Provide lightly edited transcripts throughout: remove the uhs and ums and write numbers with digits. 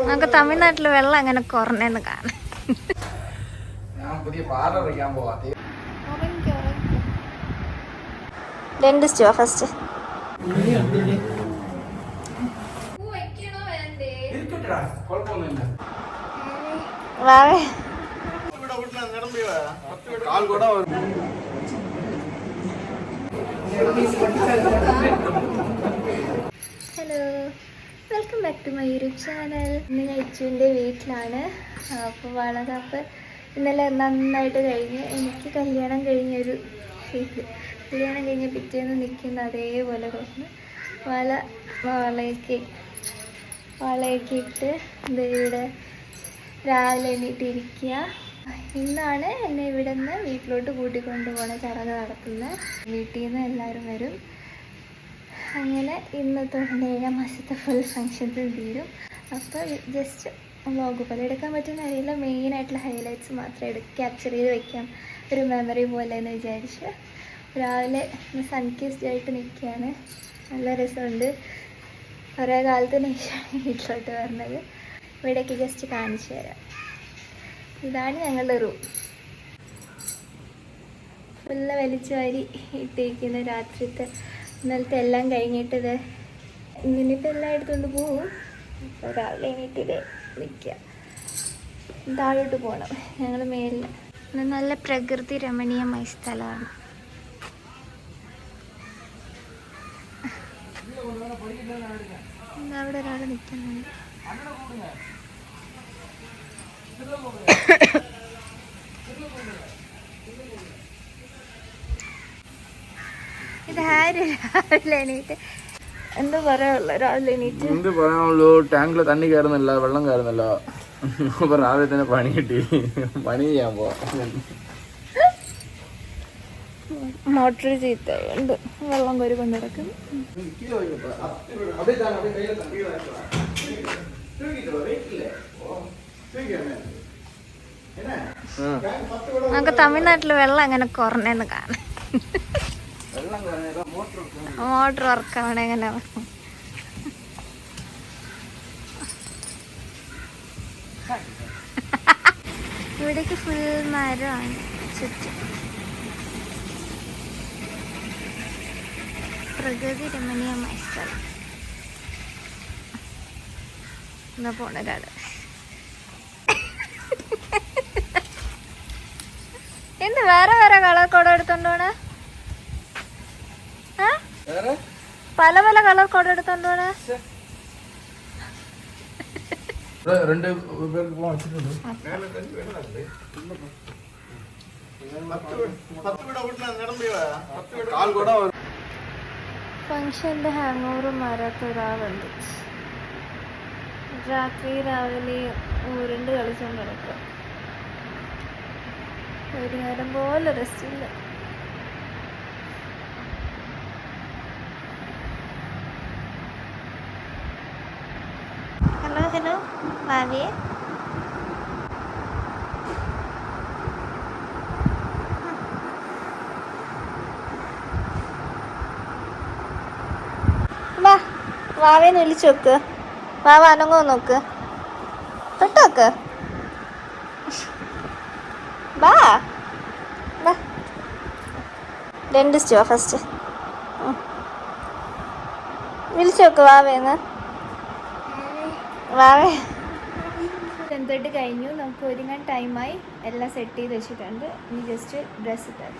നമുക്ക് തമിഴ്നാട്ടിൽ വെള്ളം അങ്ങനെ കുറഞ്ഞെന്ന് കാണാം. Dentist first. വാവേ hello, welcome back to my YouTube channel. ഇന്ന് ഞാൻ ഇച്ചുവിൻ്റെ വീട്ടിലാണ്. അപ്പോൾ വളകാപ്പ് ഇന്നലെ നന്നായിട്ട് കഴിഞ്ഞ് എനിക്ക് കല്യാണം കഴിഞ്ഞൊരു ഫീല്. കല്യാണം കഴിഞ്ഞ് പിറ്റേന്ന് നിൽക്കുന്ന അതേപോലെ തോന്നുന്നു. വളയൊക്കെ ഇട്ട് ഇവിടെ രാവിലെ എണീറ്റിരിക്കുക. ഇന്നാണ് എന്നെ ഇവിടെ നിന്ന് വീട്ടിലോട്ട് കൂട്ടിക്കൊണ്ടു പോണ ചടങ്ങ് നടക്കുന്നത്. വീട്ടിൽ നിന്ന് എല്ലാവരും വരും. അങ്ങനെ ഇന്നത്തെ 7 മാസത്തെ ഫുൾ ഫങ്ഷൻസും തീരും. അപ്പോൾ ജസ്റ്റ് വ്ളോഗ് പോലെ എടുക്കാൻ പറ്റുന്ന അറിയില്ല, മെയിനായിട്ടുള്ള ഹൈലൈറ്റ്സ് മാത്രമേ ക്യാപ്ചർ ചെയ്ത് വയ്ക്കാം, ഒരു മെമ്മറി പോലെ എന്ന് വിചാരിച്ച്. രാവിലെ സൺകിസ്ഡ് ആയിട്ട് നിൽക്കുകയാണ്. നല്ല രസമുണ്ട്. കുറേ കാലത്തിന് ശേഷമാണ് വീട്ടിലോട്ട് വരുന്നത്. ഇവിടേക്ക് ജസ്റ്റ് കാണിച്ചു തരാം. ഇതാണ് ഞങ്ങളുടെ റൂം. ഫുള്ള് വലിച്ചു വാരി ഇട്ടേക്കുന്ന രാത്രിത്തെ ഇന്നലത്തെ എല്ലാം കഴിഞ്ഞിട്ട് ഇത് ഇന്നിപ്പോൾ എല്ലാം എടുത്തുകൊണ്ട് പോവും. അപ്പോൾ രാവിലെ എണീറ്റിത് നിൽക്കുക. താഴോട്ട് പോകണം. ഞങ്ങൾ മേലിൽ നല്ല പ്രകൃതി രമണീയമായ സ്ഥലമാണ്. അവിടെ ഒരാൾ നിൽക്കുന്നുണ്ട്. ഇത് രാവിലെ എണീറ്റ് എന്താ പറയാനുള്ളു? രാവിലെ എണീറ്റ് എന്ത് പറയാനുള്ളൂ? ടാങ്കില് തണ്ണി കയറുന്നില്ല, വെള്ളം കയറുന്നില്ല. അപ്പൊ രാവിലെ തന്നെ പണി കിട്ടി. പണി ചെയ്യാൻ പോവാ. മോട്ടർ ചീത്തയുണ്ട്, വെള്ളം കോരി കൊണ്ട് കിടക്കുന്നു. നമുക്ക് തമിഴ്നാട്ടിൽ വെള്ളം അങ്ങനെ കുറഞ്ഞെന്ന് കാണാം. മോട്ടർ വർക്കാവണ എങ്ങനെ? ഇവിടേക്ക് ഫുൾ മരമാണ് ചുറ്റും. പ്രകൃതി രമണീയമായ സ്ഥലം. എന്നാ പോണ ഒരാള് എന്ത് വേറെ വേറെ കളർ കോഡ് എടുത്തോണ്ട് പോണേ? പല പല കളർ കോഡ് എടുത്തോണ്ട് പോണേ? ഫംഗ്ഷന്റെ ഹാങ് ഓവർ മാറാത്ത ഒരാളുണ്ട്. രാത്രി രാവിലെ ഊരുണ്ട് കളിച്ചോണ്ട് കിടക്കുക. ഒരു നേരം പോലെ റെസ്റ്റ് ഇല്ല. ഹലോ ഹലോ ഭാവിയെ വാ, വാവേന്ന് വിളിച്ചു നോക്ക്. വാവ അനങ്ങോ നോക്ക്, തൊട്ടോക്ക്. വാ വാ, ഡെന്റിസ്റ്റ് ഫസ്റ്റ്. വിളിച്ചു നോക്ക് വാവേന്ന്. വാവേ 10:30 കഴിഞ്ഞു. നമുക്ക് ഒരുങ്ങാൻ ടൈമായി. എല്ലാം സെറ്റ് ചെയ്ത് വെച്ചിട്ടുണ്ട്. ഇനി ജസ്റ്റ് ഡ്രസ്സ് ഇട്ടാൽ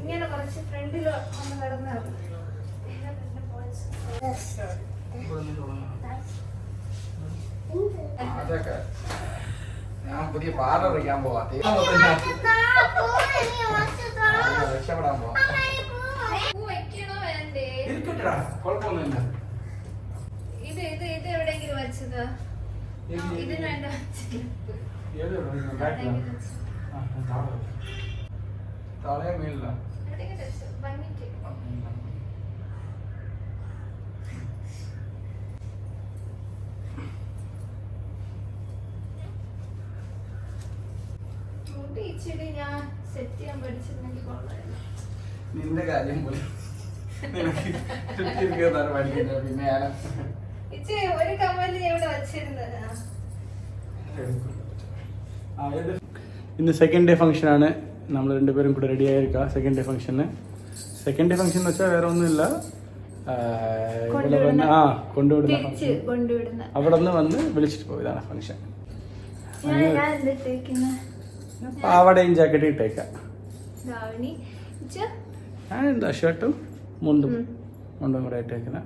ഇങ്ങനെ കുറച്ച് ഫ്രണ്ടിൽ ഒന്ന് കിടന്നാൽ ഞാൻ പുതിയ പാർലർ വയ്ക്കാൻ പോവാ. രക്ഷപ്പെടാൻ പോവാ. കുഴപ്പമൊന്നുമില്ല. ഇത് ഇത് ഇത് എവിടെയെങ്കിലും വെച്ചത്? ഇത് വേണ്ട. താളെ മീനില്ല. മുടി ഇച്ചിരി ഞാൻ സെറ്റ് ചെയ്യാൻ പഠിച്ചിരുന്നെങ്കിൽ കൊള്ളായിരുന്നു. നിന്റെ കാര്യം പോലെ പിന്നെ ഇച്ചിരി ഒരു കമ്മല് ഞാൻ ഇവിടെ വെച്ചിരുന്നത്. ഇന്ന് സെക്കൻഡ് ഡേ ഫംഗ്ഷനാണ്. നമ്മൾ രണ്ടുപേരും കൂടെ റെഡി ആയിരിക്കുക സെക്കൻഡ് ഡേ ഫംഗ്ഷന്. സെക്കൻഡ് ഡേ ഫംഗ്ഷൻ എന്ന് വെച്ചാൽ വേറെ ഒന്നുമില്ല, കൊണ്ടുവിടുന്ന അവിടെ നിന്ന് വന്ന് വിളിച്ചിട്ട് പോകും. ഇതാണ് ഫംഗ്ഷൻ. പാവാടയും ജാക്കറ്റും ഇട്ടേക്കാം. എന്താ ഷർട്ടും മുണ്ടും കൂടെ ഇട്ടേക്കുന്ന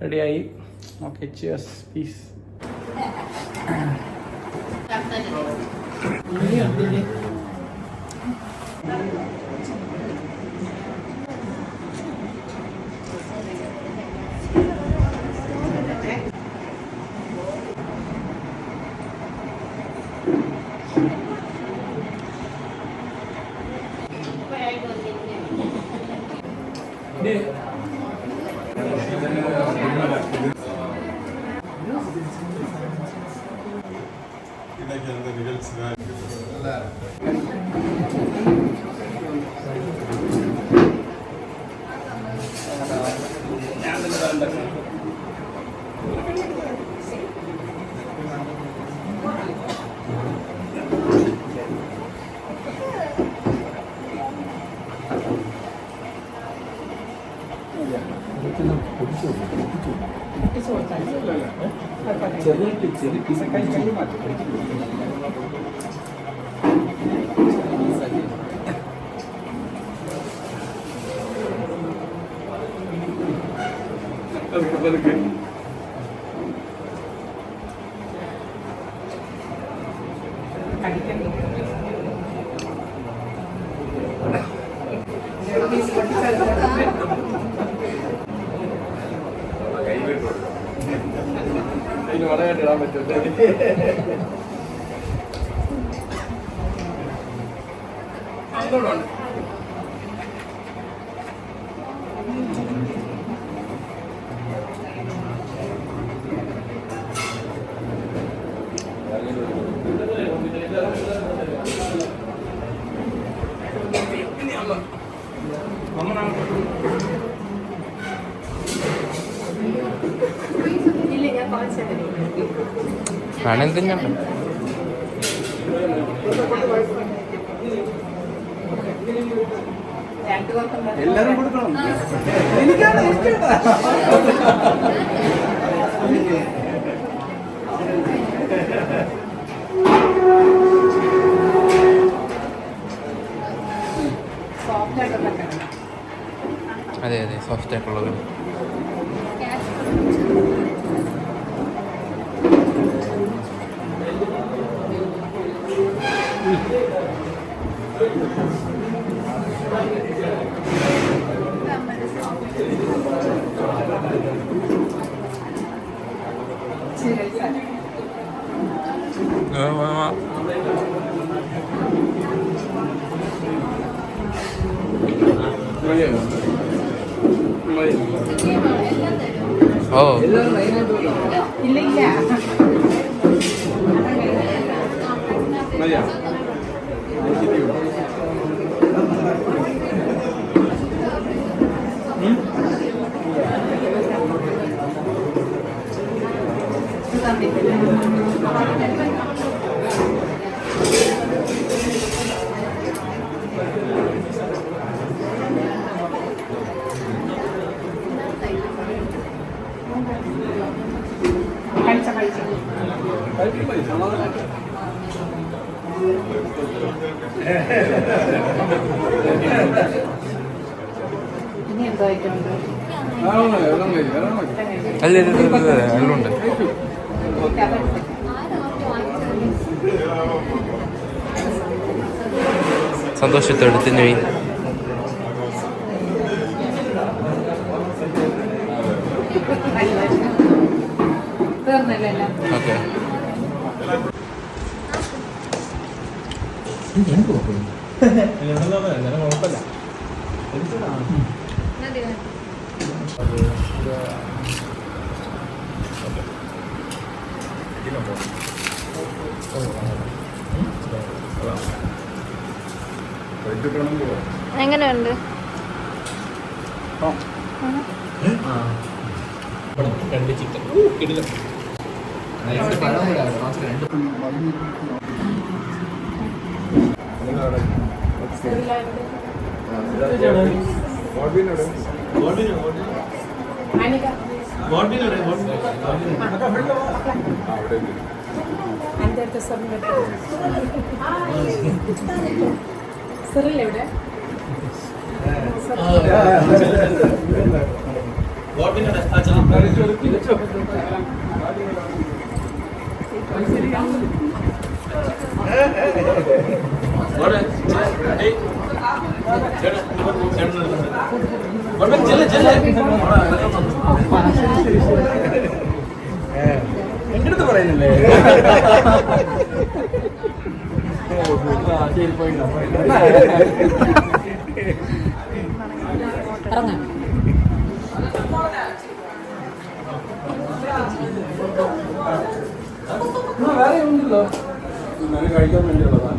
റെഡിയായി. Okay, cheers, peace. ചെറിയ പീസ കഴിച്ചാൽ മാറ്റി അതിന് വളമായിട്ട് ഇടാൻ പറ്റും. അങ്ങോട്ടുണ്ട് ആണെന്തുണ്ട് എല്ലാരും കൊടുക്കണം. അതെ അതെ, സോഫ്റ്റ് ആയിട്ടുള്ളത്. ഓ അല്ല എല്ലുണ്ട്. സന്തോഷത്തോടെ തിന്നുവി. ഓക്കെ, എങ്ങനെയുണ്ട്? രണ്ട് ചിക്കൻ കിടില. എന്റെ അടുത്ത് പറയുന്നില്ലേ? വേറെ ഉണ്ടല്ലോ കഴിക്കാൻ വേണ്ടിയുള്ളതാ.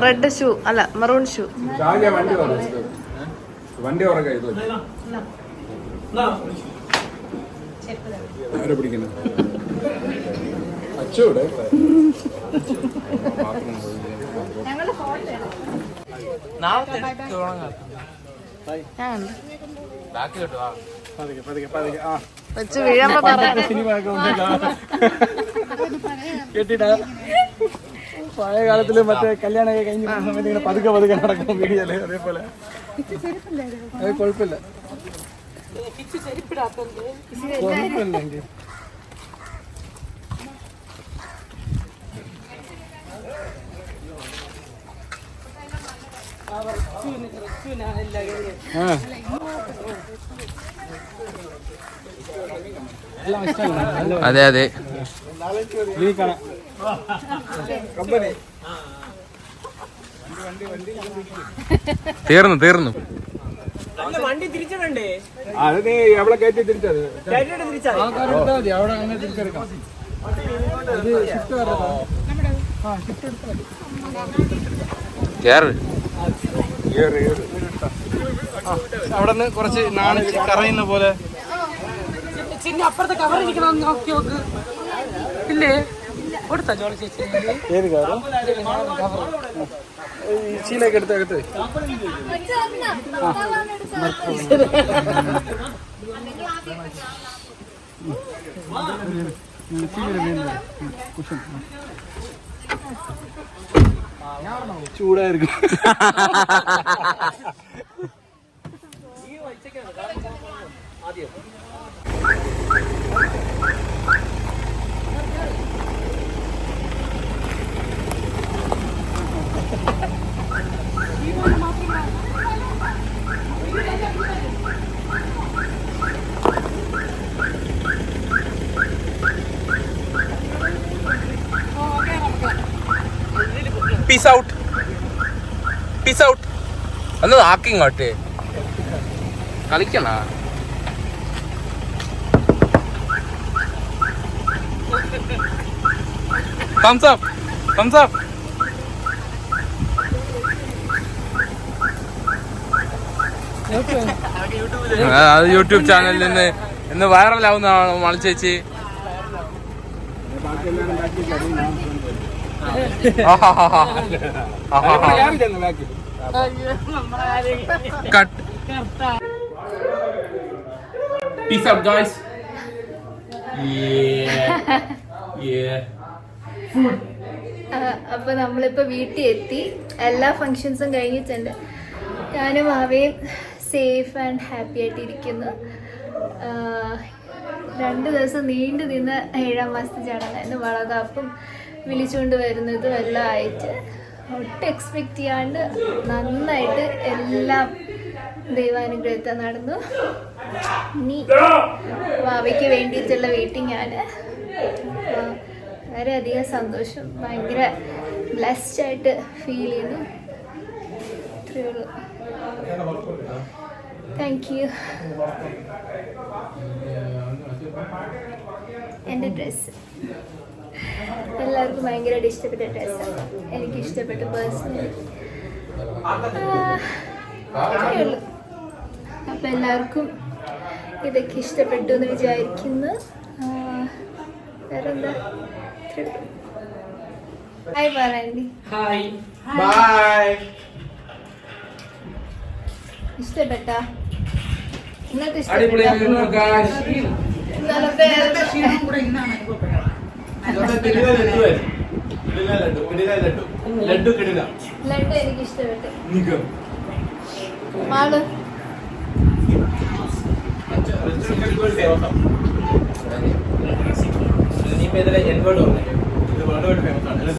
റെഡ് ഷൂ അല്ല മെറൂൺ ഷൂ. വണ്ടി ഉറക്കം ആരെ പിടിക്കുന്നു? അച്ചൂടെ വെച്ച് വീഴാൻ കേട്ടിട്ടാ പഴയ കാലത്തില് മറ്റേ കല്യാണമൊക്കെ കഴിഞ്ഞ സമയത്ത് ഇങ്ങനെ പതുക്കെ പതുക്കെ നടക്കും വീഡിയോയില്. അതേപോലെ അത് കുഴപ്പമില്ല. കുഴപ്പമില്ലെങ്കിൽ അതെ അതെ തീർന്നു വണ്ടി തിരിച്ചിടണ്ടേ? അത് നീ എവിടെ കയറ്റി തിരിച്ചത് അവിടെ അങ്ങനെ തിരിച്ചെടുക്കാം. ഇത് ഷിഫ്റ്റ് വരാം. അവിടെ നിന്ന് കുറച്ച് നാണിച്ച് കറയുന്ന പോലെ. അപ്പുറത്തെ കവർ ഇരിക്കണം, നോക്കി നോക്ക്. ഇല്ലേ കൊടുത്ത ജോളി ചേച്ചി? ഏത് കാറ്? ചീലൊക്കെ എടുത്ത് ചൂടായിരിക്കും. പീസ് ഔട്ട് ഒന്ന് ആക്കിങ്ങോട്ട് കളിക്കണ. thumbs up. അത് യൂട്യൂബ് ചാനലിൽ നിന്ന് ഇന്ന് വൈറലാവുന്നതാണ് മണി ചേച്ചി. Peace out, guys. അപ്പൊ നമ്മളിപ്പോ വീട്ടിൽ എത്തി. എല്ലാ ഫങ്ഷൻസും കഴിഞ്ഞിട്ടുണ്ട്. ഞാനും അവയും സേഫ് ആൻഡ് ഹാപ്പി ആയിട്ട് ഇരിക്കുന്നു. 2 ദിവസം നീണ്ടു നിന്ന് 7ാം മാസത്തെ ചടങ്ങായിരുന്നു. വളകാപ്പും വിളിച്ചുകൊണ്ട് വരുന്നതും എല്ലാം ആയിട്ട് ഒട്ടും എക്സ്പെക്റ്റ് ചെയ്യാണ്ട് നന്നായിട്ട് എല്ലാം ദൈവാനുഗ്രഹത്തെ നടന്നു. ഇനി വാവയ്ക്ക് വേണ്ടിയിട്ടുള്ള വെയിറ്റിംഗ് ആണ്. വളരെയധികം സന്തോഷം, ഭയങ്കര ബ്ലെസ്ഡ് ആയിട്ട് ഫീൽ ചെയ്യുന്നു. ഇത്രയേ ഉള്ളൂ. Thank you. എൻ്റെ ഡ്രസ്സ് എല്ലാവർക്കും ഭയങ്കരമായിട്ട് ഇഷ്ടപ്പെട്ട ഡ്രസ്സാണ്. എനിക്ക് ഇഷ്ടപ്പെട്ടു പേഴ്സണലി. ഇത്രയേ ഉള്ളൂ. അപ്പം എല്ലാവർക്കും ഇതൊക്കെ ഇഷ്ടപ്പെട്ടു എന്ന് വിചാരിക്കുന്നു. വേറെന്താ, ഹായ് പറയണ്ടി. ഹായ്. ബൈ. ഇഷ്ടപ്പെട്ടാ? നിങ്ങൾക്ക് അടിപൊളിയായിരുന്നു guys. ലഡ്ഡു കിടില. ലഡ്ഡു എനിക്ക് ഇഷ്ടപ്പെട്ടു. മാള് നീ എന്നോട് പറഞ്ഞു ഇത് വളരെ ഫേമസ് ആണ്.